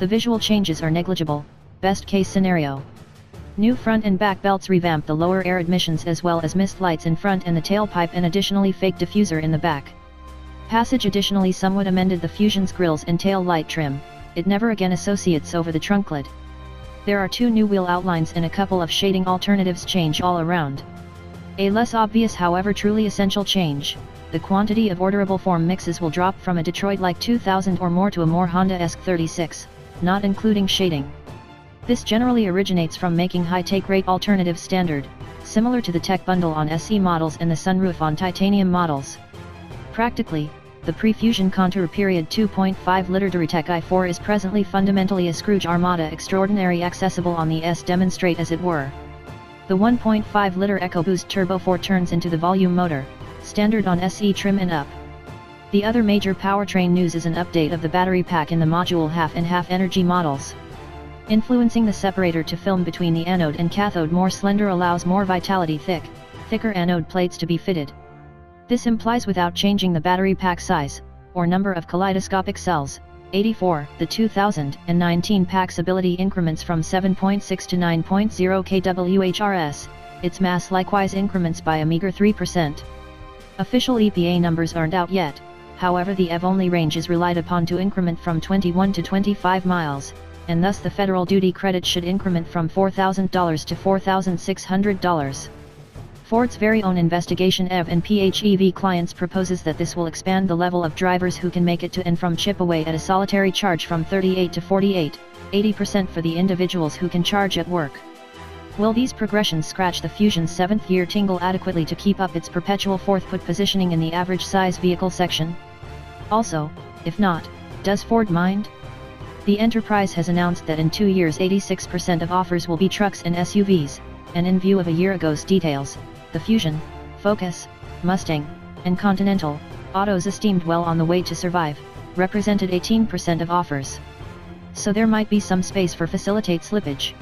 The visual changes are negligible, best case scenario. New front and back belts revamp the lower air admissions as well as mist lights in front and the tailpipe, and additionally fake diffuser in the back. Passage additionally somewhat amended the Fusion's grills and tail light trim. It never again associates over the trunklid. There are 2 new wheel outlines and a couple of shading alternatives change all around. A less obvious however truly essential change: the quantity of orderable form mixes will drop from a Detroit-like 2000 or more to a more Honda-esque 36, not including shading. This generally originates from making high take rate alternatives standard, similar to the tech bundle on SE models and the sunroof on titanium models. Practically, the pre-Fusion Contour period 2.5-liter Duratec i4 is presently fundamentally a Scrooge Armada extraordinary, accessible on the S demonstrate as it were. The 1.5-liter EcoBoost Turbo 4 turns into the volume motor, standard on SE trim and up. The other major powertrain news is an update of the battery pack in the module half and half energy models. Influencing the separator to film between the anode and cathode more slender allows more vitality thicker anode plates to be fitted. This implies without changing the battery pack size, or number of kaleidoscopic cells, 84, the 2019 pack's ability increments from 7.6 to 9.0 kWhrs, its mass likewise increments by a meager 3%. Official EPA numbers aren't out yet, however the EV-only range is relied upon to increment from 21 to 25 miles, and thus the federal duty credit should increment from $4,000 to $4,600. Ford's very own investigation EV and PHEV clients proposes that this will expand the level of drivers who can make it to and from Chipaway at a solitary charge from 38 to 48, 80% for the individuals who can charge at work. Will these progressions scratch the Fusion's 7th-year tingle adequately to keep up its perpetual fourth-put positioning in the average-size vehicle section? Also, if not, does Ford mind? The enterprise has announced that in 2 years 86% of offers will be trucks and SUVs, and in view of a year ago's details, the Fusion, Focus, Mustang, and Continental, autos esteemed well on the way to survive, represented 18% of offers. So there might be some space for facilitate slippage.